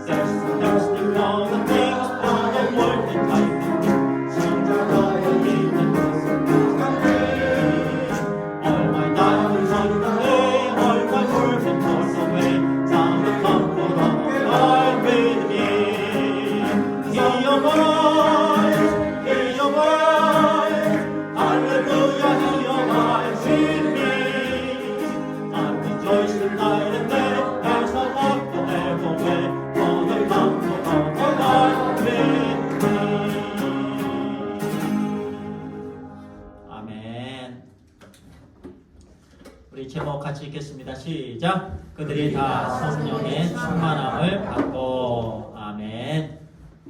thirsty for the things of the world and life. 십자가에 있는 것은 누가 돼? All my life is on the way, all my work and toss away. Down the comfort of my with me. Hear your voice, hear your voice. Hallelujah, hear your voice with me. I rejoice tonight and day as I walk the narrow way. For the comfort of the Lord with me. 아멘. 우리 제목 같이 읽겠습니다. 시작. 그들이 다 성령의 충만함을 받고. 아멘.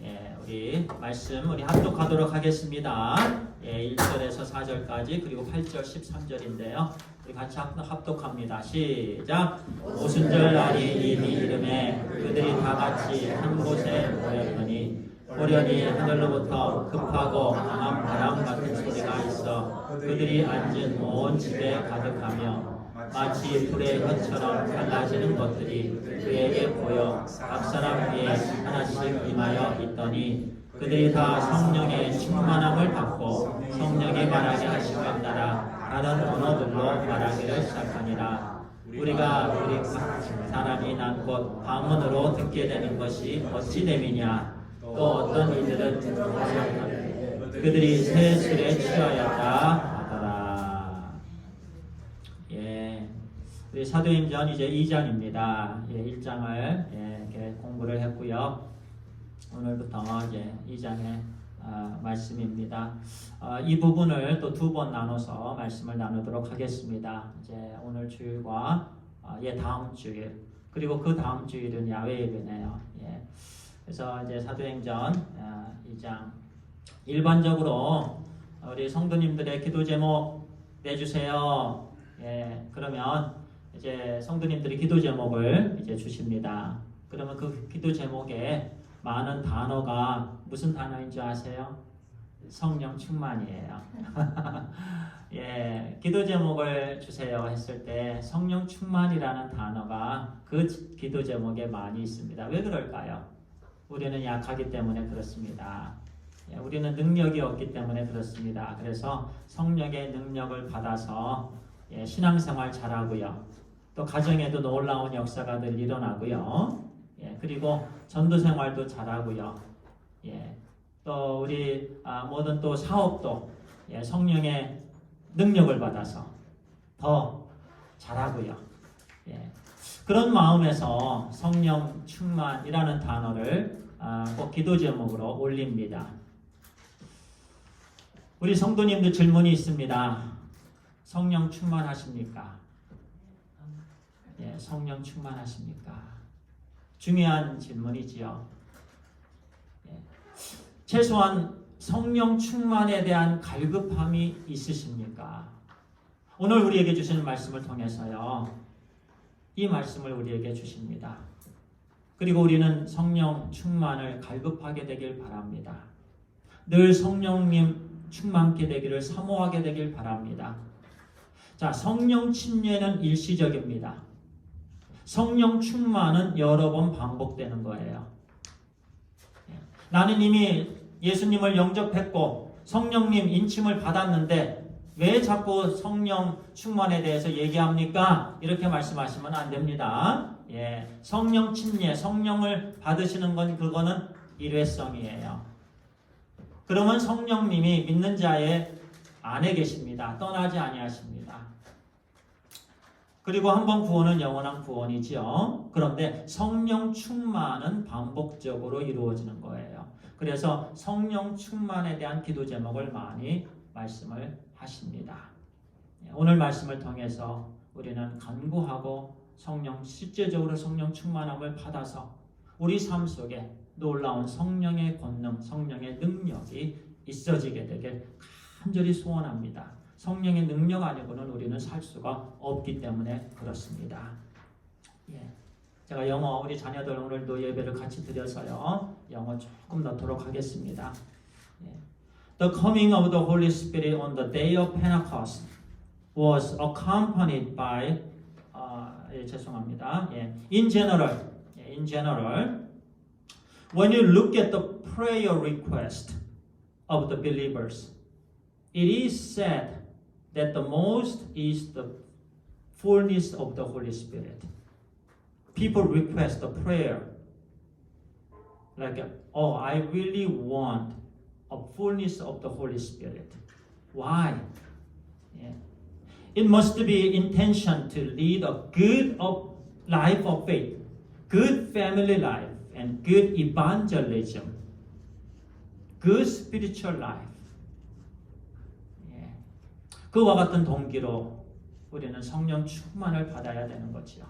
예, 우리 말씀 우리 합독하도록 하겠습니다. 예, 1절에서 4절까지 그리고 8절 13절인데요. 우리 같이 합독합니다. 시작. 오순절 날이 이미 이름에 그들이 다 같이 한 곳에 모였더니 호련히 하늘로부터 급하고 강한 바람 같은 소리가 있어 그들이 앉은 온 집에 가득하며 마치 불의 혀처럼 갈라지는 것들이 그에게 보여 각 사람 위에 하나씩 임하여 있더니 그들이 다 성령의 충만함을 받고 성령이 말하게 하심을 따라 다른 언어들로 말하기를 시작하니라. 우리가 우리 각 사람이 난 곳 방언으로 듣게 되는 것이 어찌 됨이냐. 또 어떤 이들은 그들이 새 술에 취하였다 하더라. 예, 우리 사도행전 이제 2장입니다. 예, 1장을 이렇게 공부를 했고요. 오늘부터 이제 2장의 말씀입니다. 이 부분을 또 두 번 나눠서 말씀을 나누도록 하겠습니다. 이제 오늘 주일과 다음 주일 그리고 그 다음 주일은 야외 예배네요. 예. 그래서 이제 사도행전 2장 일반적으로 우리 성도님들의 기도 제목 내주세요. 예. 그러면 이제 성도님들이 기도 제목을 이제 주십니다. 그러면 그 기도 제목에 많은 단어가 무슨 단어인 줄 아세요? 성령 충만이에요. 예, 기도 제목을 주세요 했을 때 성령 충만이라는 단어가 그 기도 제목에 많이 있습니다. 왜 그럴까요? 우리는 약하기 때문에 그렇습니다. 예, 우리는 능력이 없기 때문에 그렇습니다. 그래서 성령의 능력을 받아서 신앙생활 잘하고요. 또 가정에도 놀라운 역사가 늘 일어나고요. 예, 그리고 전도 생활도 잘하고요. 예, 또 우리 모든 또 사업도 성령의 능력을 받아서 더 잘하고요. 예, 그런 마음에서 성령 충만이라는 단어를 꼭 기도 제목으로 올립니다. 우리 성도님들 질문이 있습니다. 성령 충만하십니까? 예, 성령 충만하십니까? 중요한 질문이지요. 예. 최소한 성령 충만에 대한 갈급함이 있으십니까? 오늘 우리에게 주시는 말씀을 통해서요. 이 말씀을 우리에게 주십니다. 그리고 우리는 성령 충만을 갈급하게 되길 바랍니다. 늘 성령님 충만케 되기를 사모하게 되길 바랍니다. 자, 성령 침례는 일시적입니다. 성령 충만은 여러 번 반복되는 거예요. 나는 이미 예수님을 영접했고 성령님 인침을 받았는데 왜 자꾸 성령 충만에 대해서 얘기합니까? 이렇게 말씀하시면 안 됩니다. 예, 성령 침례, 성령을 받으시는 건 그거는 일회성이에요. 그러면 성령님이 믿는 자의 안에 계십니다. 떠나지 아니하십니다. 그리고 한 번 구원은 영원한 구원이지요. 그런데 성령 충만은 반복적으로 이루어지는 거예요. 그래서 성령 충만에 대한 기도 제목을 많이 말씀을 하십니다. 오늘 말씀을 통해서 우리는 간구하고 실제적으로 성령 충만함을 받아서 우리 삶 속에 놀라운 성령의 권능, 성령의 능력이 있어지게 되길 간절히 소원합니다. 성령의 능력 아니고는 우리는 살 수가 없기 때문에 그렇습니다. 예. 제가 영어 우리 자녀들 오늘도 예배를 같이 드려서요. 영어 조금 넣도록 하겠습니다. 예. The coming of the Holy Spirit on the day of Pentecost was accompanied by 죄송합니다. 예. In general when you look at the prayer request of the believers, it is said that the most is the fullness of the Holy Spirit. People request a prayer like, oh, I really want a fullness of the Holy Spirit. Why? Yeah. It must be intention to lead a good life of faith, good family life, and good evangelism, good spiritual life. 예. 그와 같은 동기로 우리는 성령 충만을 받아야 되는 거지요.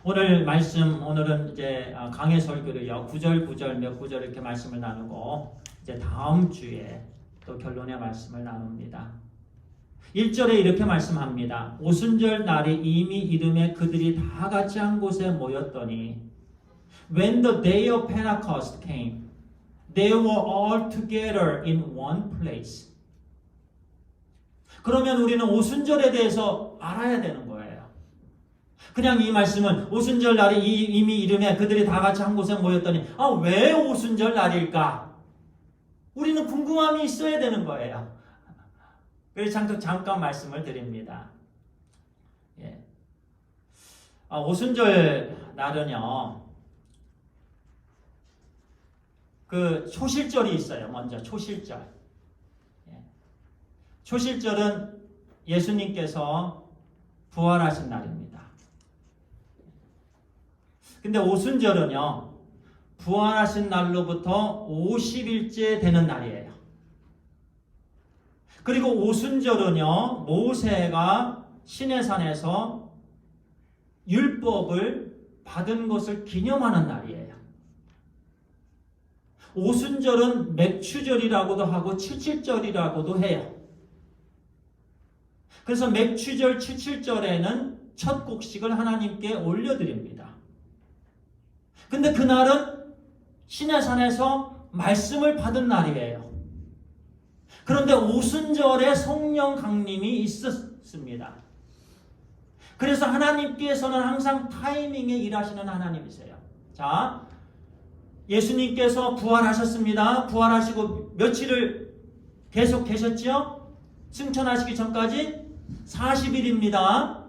오늘 말씀, 오늘은 이제 강해 설교를요, 구절 몇 구절 이렇게 말씀을 나누고, 이제 다음 주에 또 결론의 말씀을 나눕니다. 1절에 이렇게 말씀합니다. 오순절 날이 이미 이름에 그들이 다 같이 한 곳에 모였더니, when the day of Pentecost came, they were all together in one place. 그러면 우리는 오순절에 대해서 알아야 되는 거예요. 그냥 이 말씀은 오순절 날이 이미 이름에 그들이 다 같이 한 곳에 모였더니 왜 오순절 날일까? 우리는 궁금함이 있어야 되는 거예요. 그래서 잠깐 말씀을 드립니다. 예. 오순절 날은요, 그 초실절이 있어요. 먼저 초실절. 예. 초실절은 예수님께서 부활하신 날입니다. 근데 오순절은요, 부활하신 날로부터 50일째 되는 날이에요. 그리고 오순절은요, 모세가 시내산에서 율법을 받은 것을 기념하는 날이에요. 오순절은 맥추절이라고도 하고 칠칠절이라고도 해요. 그래서 맥추절, 칠칠절에는 첫 곡식을 하나님께 올려드립니다. 근데 그날은 시내산에서 말씀을 받은 날이에요. 그런데 오순절에 성령 강림이 있었습니다. 그래서 하나님께서는 항상 타이밍에 일하시는 하나님이세요. 자, 예수님께서 부활하셨습니다. 부활하시고 며칠을 계속 계셨죠? 승천하시기 전까지 40일입니다.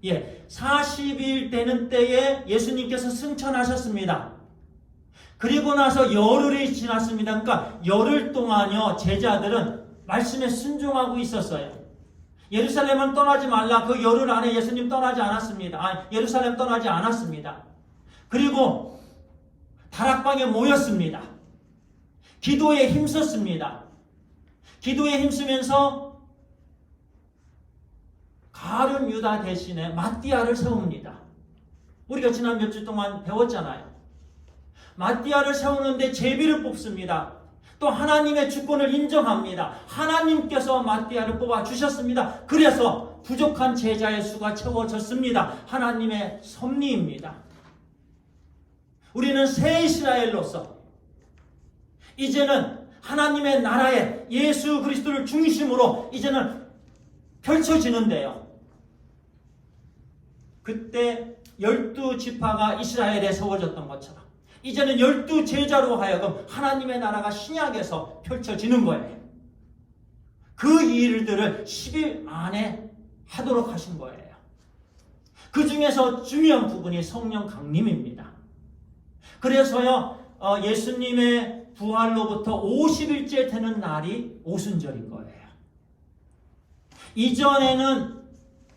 예, 40일 되는 때에 예수님께서 승천하셨습니다. 그리고 나서 열흘이 지났습니다. 그러니까 열흘 동안요, 제자들은 말씀에 순종하고 있었어요. 예루살렘은 떠나지 말라. 그 열흘 안에 예수님 떠나지 않았습니다. 예루살렘 떠나지 않았습니다. 그리고 다락방에 모였습니다. 기도에 힘썼습니다. 기도에 힘쓰면서 가룟 유다 대신에 마띠아를 세웁니다. 우리가 지난 몇 주 동안 배웠잖아요. 마띠아를 세우는데 제비를 뽑습니다. 또 하나님의 주권을 인정합니다. 하나님께서 마띠아를 뽑아주셨습니다. 그래서 부족한 제자의 수가 채워졌습니다. 하나님의 섭리입니다. 우리는 새 이스라엘로서 이제는 하나님의 나라에 예수 그리스도를 중심으로 이제는 펼쳐지는데요. 그때 12지파가 이스라엘에 세워졌던 것처럼 이제는 12제자로 하여금 하나님의 나라가 신약에서 펼쳐지는 거예요. 그 일들을 10일 안에 하도록 하신 거예요. 그 중에서 중요한 부분이 성령 강림입니다. 그래서요, 예수님의 부활로부터 50일째 되는 날이 오순절인 거예요. 이전에는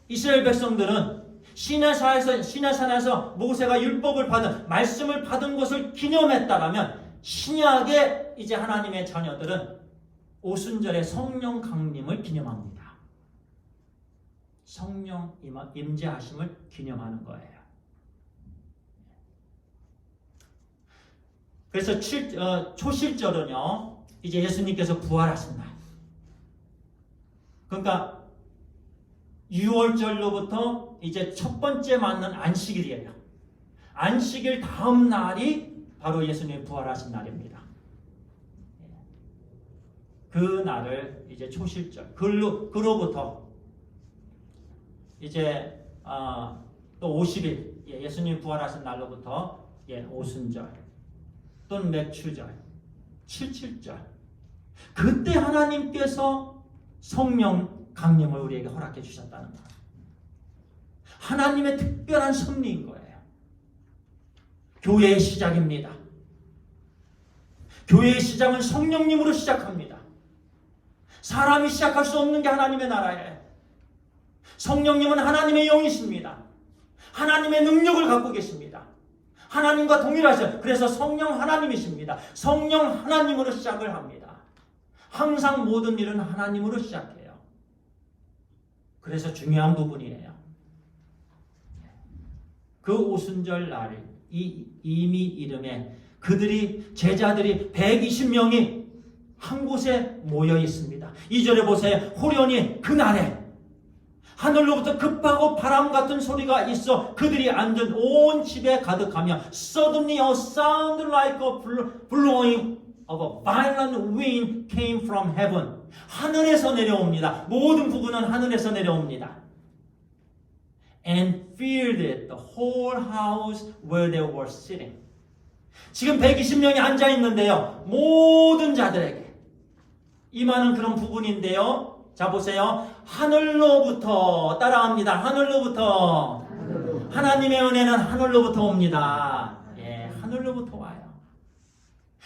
이스라엘 백성들은 시내산에서 모세가 율법을 받은, 말씀을 받은 것을 기념했다라면 신약의 이제 하나님의 자녀들은 오순절에 성령 강림을 기념합니다. 성령 임재하심을 기념하는 거예요. 그래서 초실절은요, 이제 예수님께서 부활하신 날. 그러니까 6월절로부터 이제 첫 번째 맞는 안식일이에요. 안식일 다음 날이 바로 예수님이 부활하신 날입니다. 그 날을 이제 초실절, 그로부터 이제 또 50일, 예수님 부활하신 날로부터 오순절. 또는 몇 주절, 77절. 그때 하나님께서 성령 강림을 우리에게 허락해 주셨다는 거예요. 하나님의 특별한 섭리인 거예요. 교회의 시작입니다. 교회의 시작은 성령님으로 시작합니다. 사람이 시작할 수 없는 게 하나님의 나라예요. 성령님은 하나님의 영이십니다. 하나님의 능력을 갖고 계십니다. 하나님과 동일하셔. 그래서 성령 하나님이십니다. 성령 하나님으로 시작을 합니다. 항상 모든 일은 하나님으로 시작해요. 그래서 중요한 부분이에요. 그 오순절 날에 이미 이름에 제자들이 120명이 한 곳에 모여 있습니다. 2절에 보세요. 호련히 그날에 하늘로부터 급하고 바람 같은 소리가 있어 그들이 앉은 온 집에 가득하며 Suddenly a sound like a blowing of a violent wind came from heaven. 하늘에서 내려옵니다. 모든 부분은 하늘에서 내려옵니다. And filled the whole house where they were sitting. 지금 120명이 앉아 있는데요. 모든 자들에게 임하는 그런 부분인데요. 자 보세요. 하늘로부터 따라합니다. 하늘로부터. 하나님의 은혜는 하늘로부터 옵니다. 예, 하늘로부터 와요.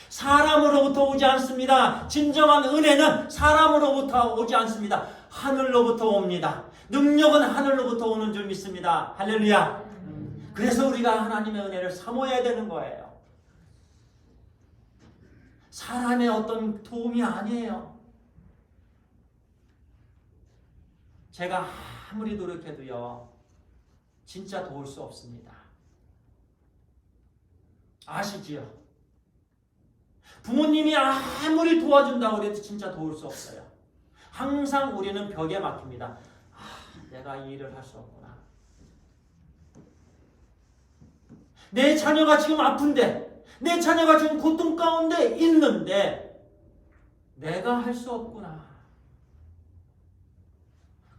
사람으로부터 오지 않습니다. 진정한 은혜는 사람으로부터 오지 않습니다. 하늘로부터 옵니다. 능력은 하늘로부터 오는 줄 믿습니다. 할렐루야. 그래서 우리가 하나님의 은혜를 사모해야 되는 거예요. 사람의 어떤 도움이 아니에요. 제가 아무리 노력해도요, 진짜 도울 수 없습니다. 아시지요? 부모님이 아무리 도와준다고 해도 진짜 도울 수 없어요. 항상 우리는 벽에 막힙니다. 내가 이 일을 할 수 없구나. 내 자녀가 지금 아픈데, 내 자녀가 지금 고통 가운데 있는데 내가 할 수 없구나.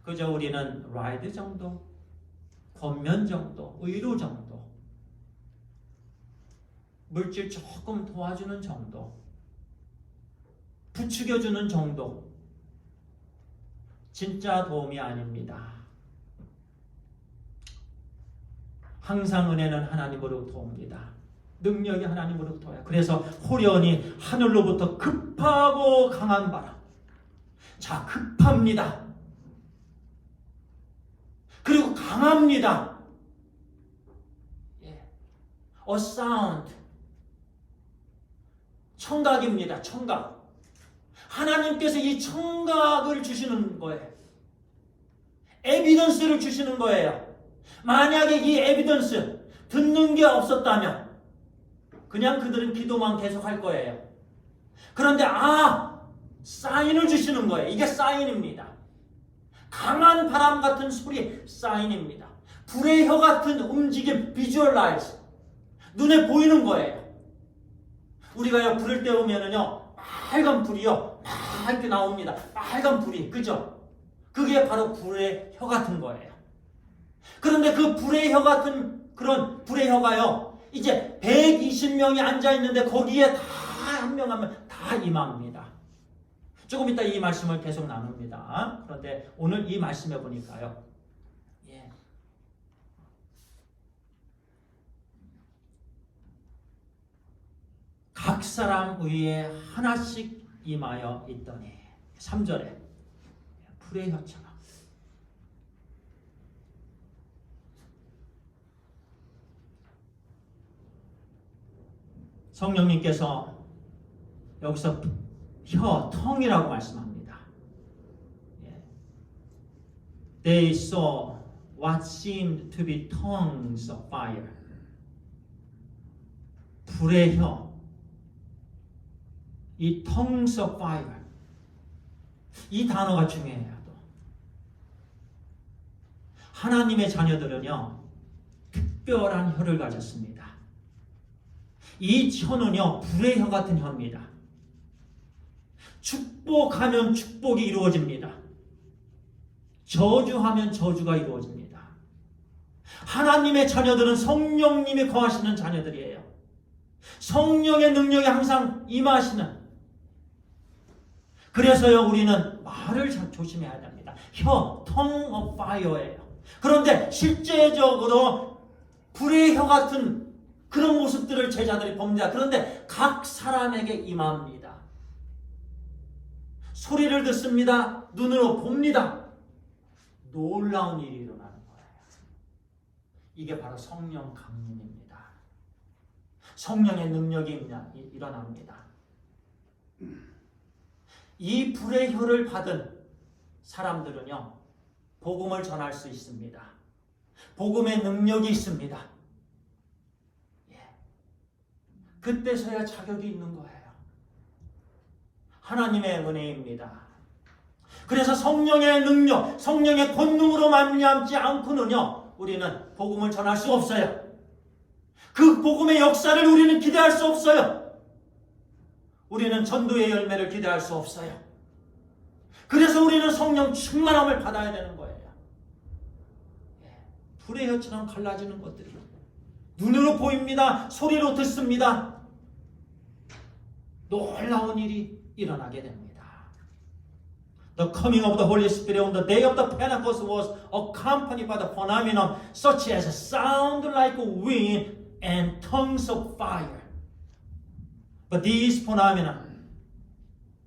그저 우리는 라이드 정도, 권면 정도, 의료 정도, 물질 조금 도와주는 정도, 부추겨주는 정도, 진짜 도움이 아닙니다. 항상 은혜는 하나님으로부터 옵니다. 능력이 하나님으로부터 와요. 그래서 호련히 하늘로부터 급하고 강한 바람. 자, 급합니다. 그리고 강합니다. 예. A sound. 청각입니다. 청각. 하나님께서 이 청각을 주시는 거예요. 에비던스를 주시는 거예요. 만약에 이 에비던스 듣는 게 없었다면 그냥 그들은 기도만 계속 할 거예요. 그런데 사인을 주시는 거예요. 이게 사인입니다. 강한 바람 같은 소리, 사인입니다. 불의 혀 같은 움직임, 비주얼라이즈. 눈에 보이는 거예요. 우리가요, 불을 때우면은요, 빨간 불이요, 막 이렇게 나옵니다. 빨간 불이, 그죠? 그게 바로 불의 혀 같은 거예요. 그런데 그 불의 혀 같은 그런 불의 혀가요, 이제 120명이 앉아있는데 거기에 다 한 명 하면 다 임합니다. 조금 이따 이 말씀을 계속 나눕니다. 그런데 오늘 이 말씀해 보니까요. 예. 각 사람 위에 하나씩 임하여 있더니 3절에 불의 혀처럼 성령님께서 여기서 tongue이라고 말씀합니다. They saw what seemed to be tongues of fire. 불의 혀. 이 tongues of fire. 이 단어가 중요해요. 또. 하나님의 자녀들은요, 특별한 혀를 가졌습니다. 이 혀는요, 불의 혀 같은 혀입니다. 축복하면 축복이 이루어집니다. 저주하면 저주가 이루어집니다. 하나님의 자녀들은 성령님이 거하시는 자녀들이에요. 성령의 능력이 항상 임하시는. 그래서요, 우리는 말을 참 조심해야 됩니다. 혀, tongue of fire예요. 그런데 실제적으로 불의 혀 같은 그런 모습들을 제자들이 봅니다. 그런데 각 사람에게 임합니다. 소리를 듣습니다. 눈으로 봅니다. 놀라운 일이 일어나는 거예요. 이게 바로 성령 강림입니다. 성령의 능력이 일어납니다. 이 불의 혀를 받은 사람들은요, 복음을 전할 수 있습니다. 복음의 능력이 있습니다. 그때서야 자격이 있는 거예요. 하나님의 은혜입니다. 그래서 성령의 능력, 성령의 권능으로 말미암지 않고는요, 우리는 복음을 전할 수 없어요. 그 복음의 역사를 우리는 기대할 수 없어요. 우리는 전도의 열매를 기대할 수 없어요. 그래서 우리는 성령 충만함을 받아야 되는 거예요. 불의 혀처럼 갈라지는 것들이 눈으로 보입니다. 소리로 듣습니다. 놀라운 일이 일어나게 됩니다. The coming of the Holy Spirit on the day of the Pentecost was accompanied by the phenomenon such as sound like wind and tongues of fire. But these phenomena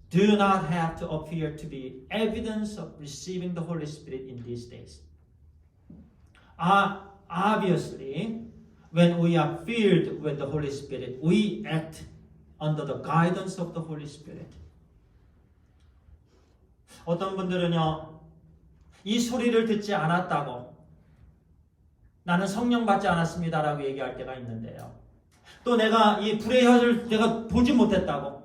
do not have to appear to be evidence of receiving the Holy Spirit in these days. Obviously, when we are filled with the Holy Spirit, we act under the guidance of the Holy Spirit. 어떤 분들은요, 이 소리를 듣지 않았다고, 나는 성령 받지 않았습니다라고 얘기할 때가 있는데요. 또 내가 이 불의 혀를 내가 보지 못했다고.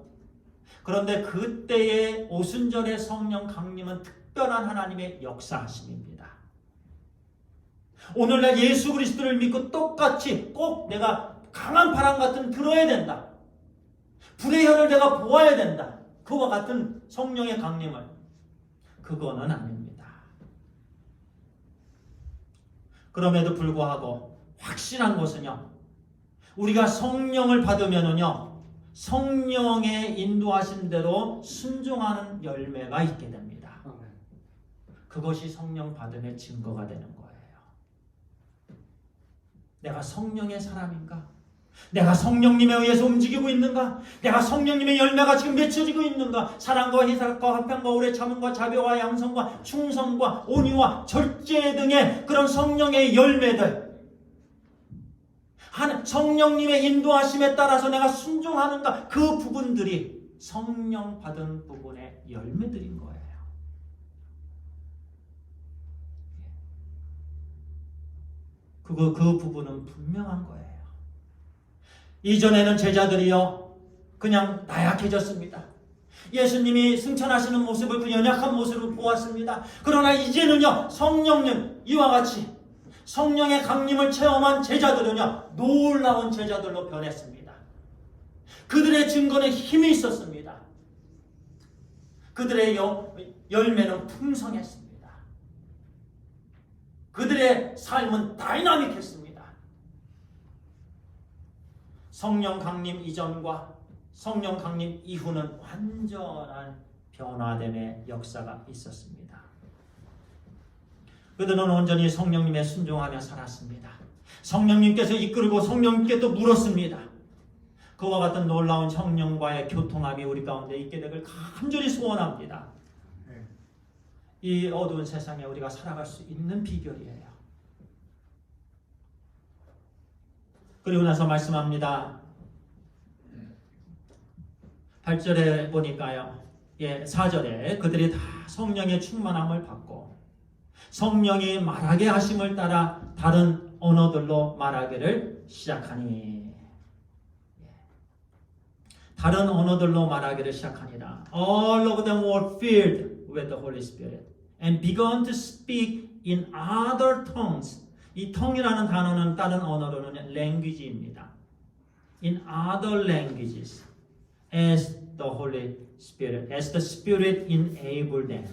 그런데 그때의 오순절의 성령 강림은 특별한 하나님의 역사하심입니다. 오늘날 예수 그리스도를 믿고 똑같이 꼭 내가 강한 바람 같은 들어야 된다. 불의 혀를 내가 보아야 된다. 그와 같은 성령의 강림을. 그거는 아닙니다. 그럼에도 불구하고 확실한 것은요, 우리가 성령을 받으면은요, 성령의 인도하신 대로 순종하는 열매가 있게 됩니다. 그것이 성령 받음의 증거가 되는 거예요. 내가 성령의 사람인가? 내가 성령님에 의해서 움직이고 있는가? 내가 성령님의 열매가 지금 맺혀지고 있는가? 사랑과 희락과 화평과 오래 참음과 자비와 양성과 충성과 온유와 절제 등의 그런 성령의 열매들, 성령님의 인도하심에 따라서 내가 순종하는가? 그 부분들이 성령 받은 부분의 열매들인 거예요. 그 부분은 분명한 거예요. 이전에는 제자들이요, 그냥 나약해졌습니다. 예수님이 승천하시는 모습을 그 연약한 모습을 보았습니다. 그러나 이제는요, 성령님, 이와 같이 성령의 강림을 체험한 제자들은요, 놀라운 제자들로 변했습니다. 그들의 증거는 힘이 있었습니다. 그들의 열매는 풍성했습니다. 그들의 삶은 다이나믹했습니다. 성령 강림 이전과 성령 강림 이후는 완전한 변화됨의 역사가 있었습니다. 그들은 온전히 성령님의 순종하며 살았습니다. 성령님께서 이끌고 성령님께 또 물었습니다. 그와 같은 놀라운 성령과의 교통함이 우리 가운데 있게 되길 간절히 소원합니다. 이 어두운 세상에 우리가 살아갈 수 있는 비결이에요. 그리고 나서 말씀합니다. 8절에 보니까요, 4절에 그들이 다 성령의 충만함을 받고 성령이 말하게 하심을 따라 다른 언어들로 말하기를 시작하니, 다른 언어들로 말하기를 시작하니라. All of them were filled with the Holy Spirit and began to speak in other tongues. 이 tongue이라는 단어는 다른 언어로는 language입니다. In other languages as the Holy Spirit, as the Spirit enabled them.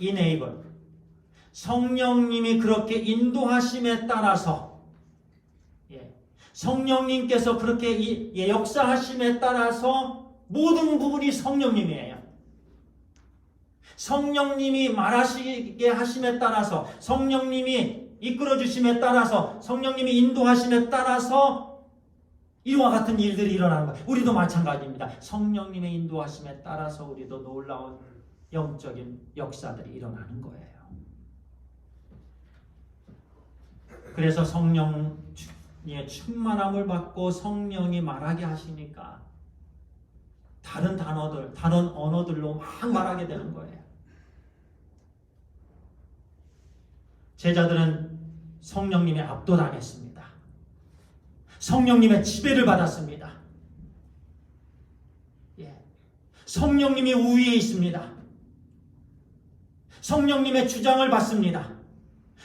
enable. 성령님이 그렇게 인도하심에 따라서 성령님께서 그렇게 역사하심에 따라서 모든 부분이 성령님이에요. 성령님이 말하시게 하심에 따라서, 성령님이 이끌어 주심에 따라서, 성령님이 인도하심에 따라서 이와 같은 일들이 일어나는 거예요. 우리도 마찬가지입니다. 성령님의 인도하심에 따라서 우리도 놀라운 영적인 역사들이 일어나는 거예요. 그래서 성령의 충만함을 받고 성령이 말하게 하시니까 다른 단어들, 다른 언어들로 막 말하게 되는 거예요. 제자들은 성령님의 압도당했습니다. 성령님의 지배를 받았습니다. 성령님이 우위에 있습니다. 성령님의 주장을 받습니다.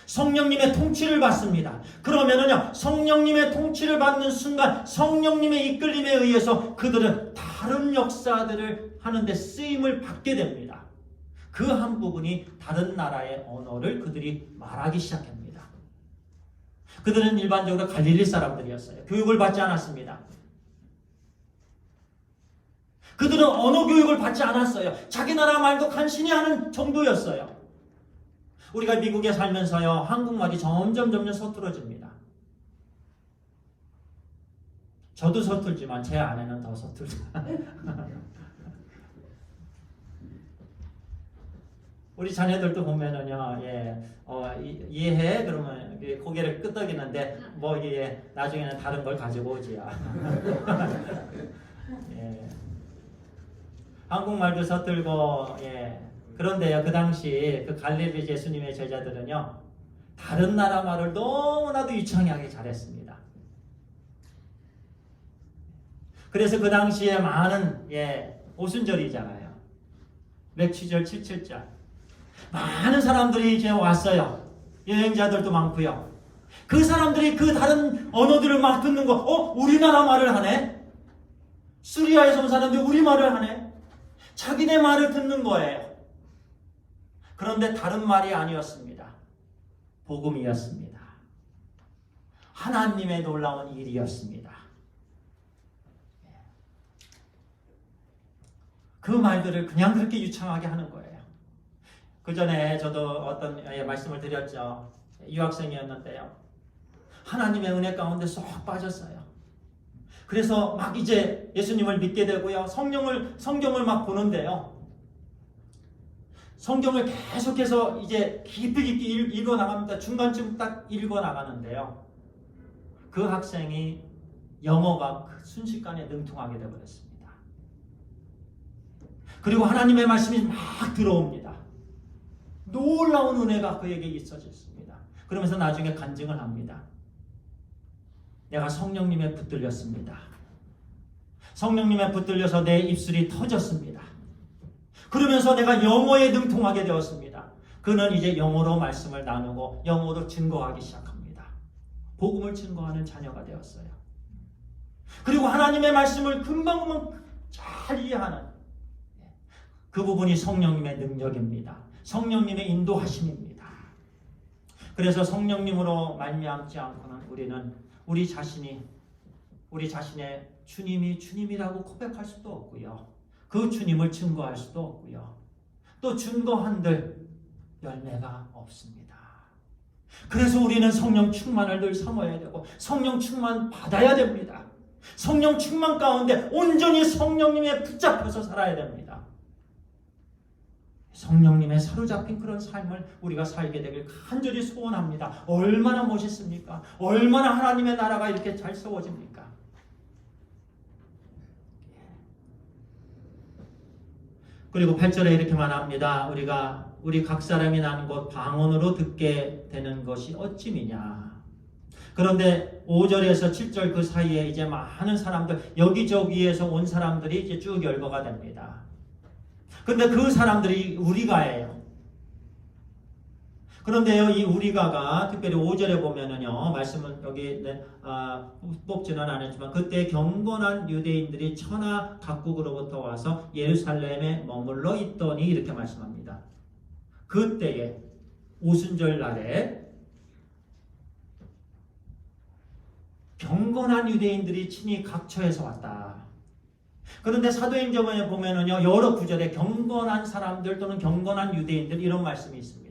성령님의 통치를 받습니다. 그러면은요, 성령님의 통치를 받는 순간 성령님의 이끌림에 의해서 그들은 다른 역사들을 하는데 쓰임을 받게 됩니다. 그 한 부분이 다른 나라의 언어를 그들이 말하기 시작합니다. 그들은 일반적으로 갈릴리 사람들이었어요. 교육을 받지 않았습니다. 그들은 언어 교육을 받지 않았어요. 자기 나라 말도 간신히 하는 정도였어요. 우리가 미국에 살면서요, 한국말이 점점 서툴어집니다. 저도 서툴지만 제 아내는 더 서툴죠. 우리 자녀들도 보면은요, 이해해? 그러면 고개를 끄덕이는데, 나중에는 다른 걸 가지고 오지야. 한국말도 서툴고, 그런데요, 그 당시 그 갈릴리 예수님의 제자들은요, 다른 나라 말을 너무나도 유창하게 잘했습니다. 그래서 그 당시에 많은 오순절이잖아요. 맥추절, 칠칠절. 많은 사람들이 이제 왔어요. 여행자들도 많고요. 그 사람들이 그 다른 언어들을 막 듣는 거, 우리나라 말을 하네? 수리아에서 온 사람들이 우리 말을 하네? 자기네 말을 듣는 거예요. 그런데 다른 말이 아니었습니다. 복음이었습니다. 하나님의 놀라운 일이었습니다. 그 말들을 그냥 그렇게 유창하게 하는 거예요. 그 전에 저도 어떤 말씀을 드렸죠. 유학생이었는데요. 하나님의 은혜 가운데 쏙 빠졌어요. 그래서 막 이제 예수님을 믿게 되고요. 성경을 막 보는데요. 성경을 계속해서 이제 깊이 읽어 나갑니다. 중간쯤 딱 읽어 나가는데요. 그 학생이 영어가 순식간에 능통하게 되어버렸습니다. 그리고 하나님의 말씀이 막 들어옵니다. 놀라운 은혜가 그에게 있어졌습니다. 그러면서 나중에 간증을 합니다. 내가 성령님에 붙들렸습니다. 성령님에 붙들려서 내 입술이 터졌습니다. 그러면서 내가 영어에 능통하게 되었습니다. 그는 이제 영어로 말씀을 나누고 영어로 증거하기 시작합니다. 복음을 증거하는 자녀가 되었어요. 그리고 하나님의 말씀을 금방 잘 이해하는 그 부분이 성령님의 능력입니다. 성령님의 인도하심입니다. 그래서 성령님으로 말미암지 않고는 우리는 우리 자신의 주님이 주님이라고 고백할 수도 없고요. 그 주님을 증거할 수도 없고요. 또 증거한들 열매가 없습니다. 그래서 우리는 성령 충만을 늘 삼아야 되고 성령 충만 받아야 됩니다. 성령 충만 가운데 온전히 성령님에 붙잡혀서 살아야 됩니다. 성령님의 사로잡힌 그런 삶을 우리가 살게 되길 간절히 소원합니다. 얼마나 멋있습니까? 얼마나 하나님의 나라가 이렇게 잘 세워집니까? 그리고 8절에 이렇게 말합니다. 우리 각 사람이 나는 곳 방언으로 듣게 되는 것이 어찌미냐. 그런데 5절에서 7절 그 사이에 이제 많은 사람들, 여기저기에서 온 사람들이 이제 쭉 열거가 됩니다. 근데 그 사람들이 우리가예요. 그런데요, 이 우리가가 특별히 5절에 보면은요, 말씀은 여기 뽑지는 않았지만 그때 경건한 유대인들이 천하 각국으로부터 와서 예루살렘에 머물러 있더니 이렇게 말씀합니다. 그때에 오순절 날에 경건한 유대인들이 친히 각처에서 왔다. 그런데 사도행전에 보면은요, 여러 구절에 경건한 사람들 또는 경건한 유대인들 이런 말씀이 있습니다.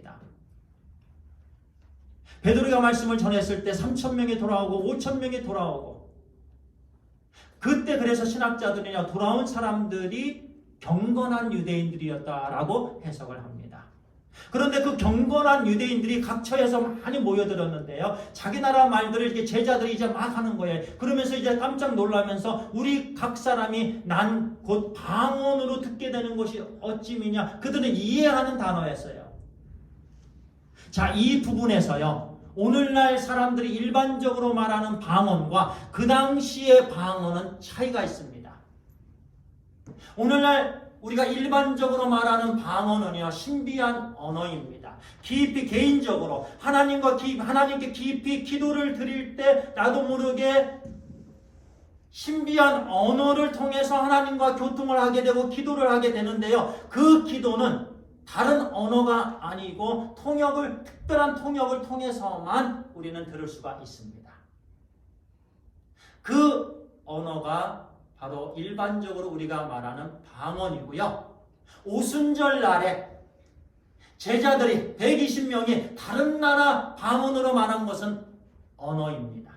베드로가 말씀을 전했을 때 3,000명이 돌아오고 5,000명이 돌아오고, 그때 그래서 신학자들이냐 돌아온 사람들이 경건한 유대인들이었다라고 해석을 합니다. 그런데 그 경건한 유대인들이 각처에서 많이 모여들었는데요, 자기 나라 말들을 이렇게 제자들이 이제 막 하는 거예요. 그러면서 이제 깜짝 놀라면서 우리 각 사람이 난 곧 방언으로 듣게 되는 것이 어찌미냐, 그들은 이해하는 단어였어요. 자, 이 부분에서요, 오늘날 사람들이 일반적으로 말하는 방언과 그 당시의 방언은 차이가 있습니다. 오늘날 우리가 일반적으로 말하는 방언은요, 신비한 언어입니다. 깊이 개인적으로 하나님께 깊이 기도를 드릴 때 나도 모르게 신비한 언어를 통해서 하나님과 교통을 하게 되고 기도를 하게 되는데요, 그 기도는 다른 언어가 아니고 특별한 통역을 통해서만 우리는 들을 수가 있습니다. 그 언어가 바로 일반적으로 우리가 말하는 방언이고요. 오순절 날에 제자들이 120명이 다른 나라 방언으로 말한 것은 언어입니다.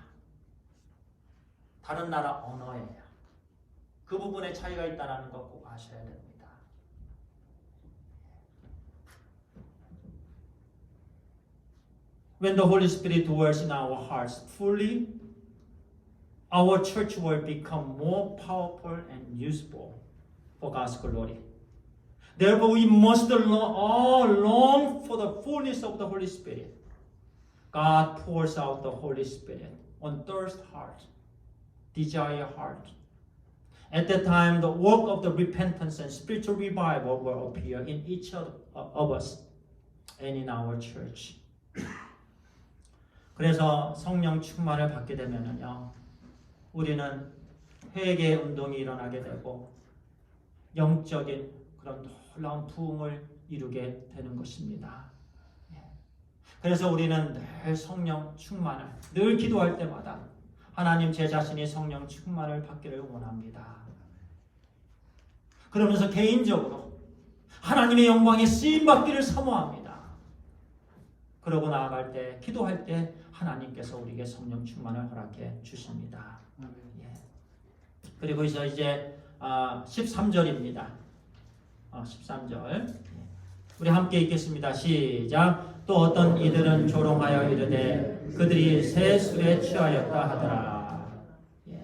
다른 나라 언어예요. 그 부분에 차이가 있다는 것 꼭 아셔야 됩니다. When the Holy Spirit dwells in our hearts fully, our church will become more powerful and useful for God's glory. Therefore, we must all long for the fullness of the Holy Spirit. God pours out the Holy Spirit on thirst heart, desire heart. At that time, the work of the repentance and spiritual revival will appear in each of us and in our church. 그래서 성령 충만을 받게 되면은요, 우리는 회개 운동이 일어나게 되고 영적인 그런 놀라운 부흥을 이루게 되는 것입니다. 그래서 우리는 늘 성령 충만을, 늘 기도할 때마다 하나님 제 자신이 성령 충만을 받기를 원합니다. 그러면서 개인적으로 하나님의 영광에 쓰임 받기를 사모합니다. 그러고 나아갈 때, 기도할 때 하나님께서 우리에게 성령 충만을 허락해 주십니다. 예. 그리고 이제 13절입니다. 13절 우리 함께 읽겠습니다. 시작. 또 어떤 이들은 조롱하여 이르되 그들이 새 술에 취하였다 하더라.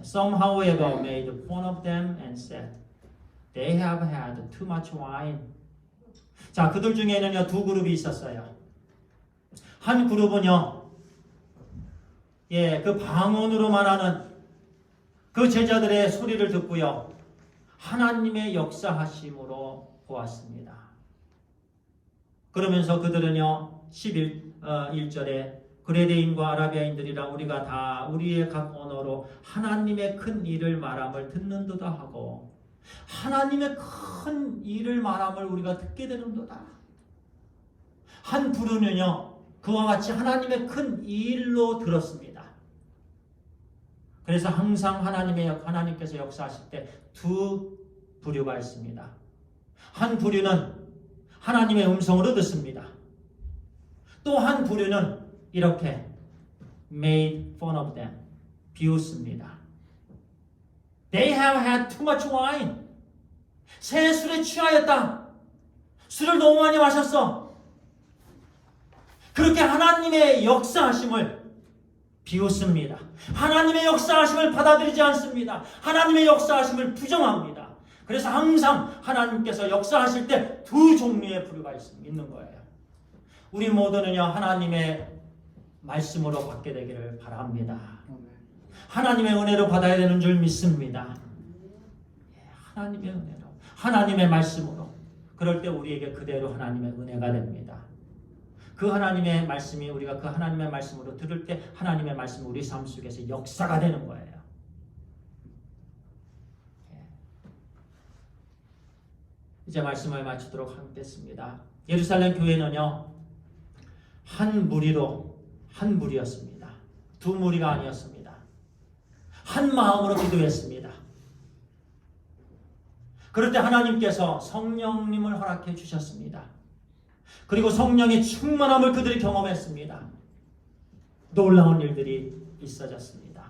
Some however made fun of them and said they have had too much wine. 자, 그들 중에는요 두 그룹이 있었어요. 한 그룹은요, 그 방언으로 말하는 그 제자들의 소리를 듣고요, 하나님의 역사하심으로 보았습니다. 그러면서 그들은요, 11절에 그레데인과 아라비아인들이라 우리가 다 우리의 각 언어로 하나님의 큰 일을 말함을 듣는도다 하고, 하나님의 큰 일을 말함을 우리가 듣게 되는도다. 한 부류는요, 그와 같이 하나님의 큰 일로 들었습니다. 그래서 항상 하나님께서 역사하실 때 두 부류가 있습니다. 한 부류는 하나님의 음성으로 듣습니다. 또 한 부류는 이렇게 made fun of them, 비웃습니다. They have had too much wine. 새 술에 취하였다. 술을 너무 많이 마셨어. 그렇게 하나님의 역사하심을 비웃습니다. 하나님의 역사하심을 받아들이지 않습니다. 하나님의 역사하심을 부정합니다. 그래서 항상 하나님께서 역사하실 때 두 종류의 부류가 있는 거예요. 우리 모두는요, 하나님의 말씀으로 받게 되기를 바랍니다. 하나님의 은혜로 받아야 되는 줄 믿습니다. 하나님의 은혜로, 하나님의 말씀으로. 그럴 때 우리에게 그대로 하나님의 은혜가 됩니다. 그 하나님의 말씀이 우리가 그 하나님의 말씀으로 들을 때 하나님의 말씀이 우리 삶 속에서 역사가 되는 거예요. 이제 말씀을 마치도록 하겠습니다. 예루살렘 교회는요, 한 무리였습니다. 두 무리가 아니었습니다. 한 마음으로 기도했습니다. 그럴 때 하나님께서 성령님을 허락해 주셨습니다. 그리고 성령의 충만함을 그들이 경험했습니다. 놀라운 일들이 있어졌습니다.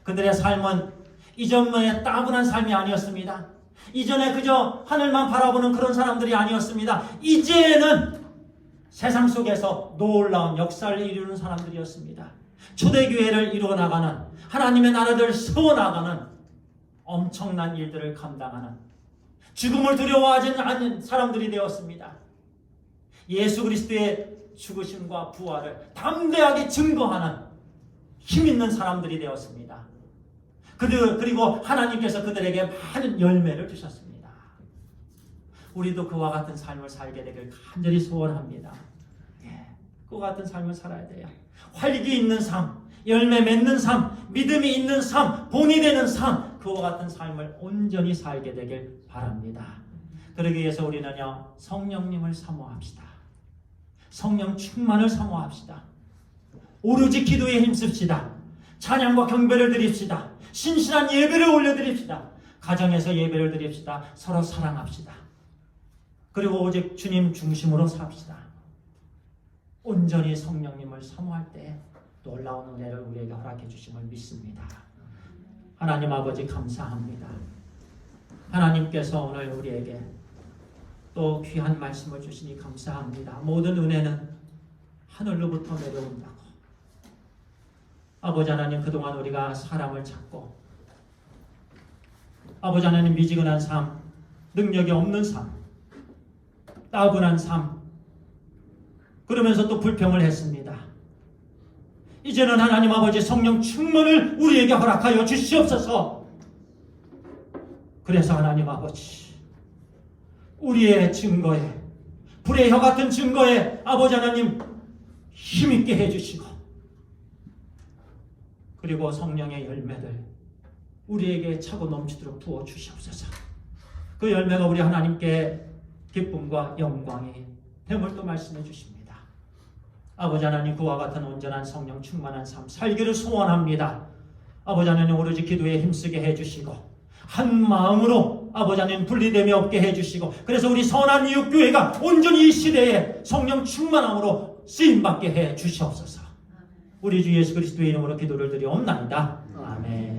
그들의 삶은 이전에 따분한 삶이 아니었습니다. 이전에 그저 하늘만 바라보는 그런 사람들이 아니었습니다. 이제는 세상 속에서 놀라운 역사를 이루는 사람들이었습니다. 초대교회를 이루어나가는, 하나님의 나라를 세워나가는 엄청난 일들을 감당하는, 죽음을 두려워하지 않는 사람들이 되었습니다. 예수 그리스도의 죽으심과 부활을 담대하게 증거하는 힘있는 사람들이 되었습니다. 그리고 하나님께서 그들에게 많은 열매를 주셨습니다. 우리도 그와 같은 삶을 살게 되길 간절히 소원합니다. 그와 같은 삶을 살아야 돼요. 활기 있는 삶, 열매 맺는 삶, 믿음이 있는 삶, 본이 되는 삶, 그와 같은 삶을 온전히 살게 되길 바랍니다. 그러기 위해서 우리는요, 성령님을 사모합시다. 성령 충만을 사모합시다. 오로지 기도에 힘씁시다. 찬양과 경배를 드립시다. 신실한 예배를 올려드립시다. 가정에서 예배를 드립시다. 서로 사랑합시다. 그리고 오직 주님 중심으로 삽시다. 온전히 성령님을 사모할 때 놀라운 은혜를 우리에게 허락해 주심을 믿습니다. 하나님 아버지 감사합니다. 하나님께서 오늘 우리에게 또 귀한 말씀을 주시니 감사합니다. 모든 은혜는 하늘로부터 내려온다고. 아버지 하나님, 그동안 우리가 사람을 찾고, 아버지 하나님, 미지근한 삶, 능력이 없는 삶, 따분한 삶, 그러면서 또 불평을 했습니다. 이제는 하나님 아버지 성령 충만을 우리에게 허락하여 주시옵소서. 그래서 하나님 아버지, 우리의 증거에, 불의 혀 같은 증거에 아버지 하나님 힘있게 해주시고, 그리고 성령의 열매를 우리에게 차고 넘치도록 부어 주시옵소서. 그 열매가 우리 하나님께 기쁨과 영광이 됨을 또 말씀해 주십니다. 아버지 하나님, 그와 같은 온전한 성령 충만한 삶 살기를 소원합니다. 아버지 하나님, 오로지 기도에 힘쓰게 해주시고, 한 마음으로 아버지 하나님 분리됨이 없게 해주시고, 그래서 우리 선한 이웃교회가 온전히 이 시대에 성령 충만함으로 쓰임받게 해주시옵소서. 우리 주 예수 그리스도의 이름으로 기도를 드리옵나이다. 아멘.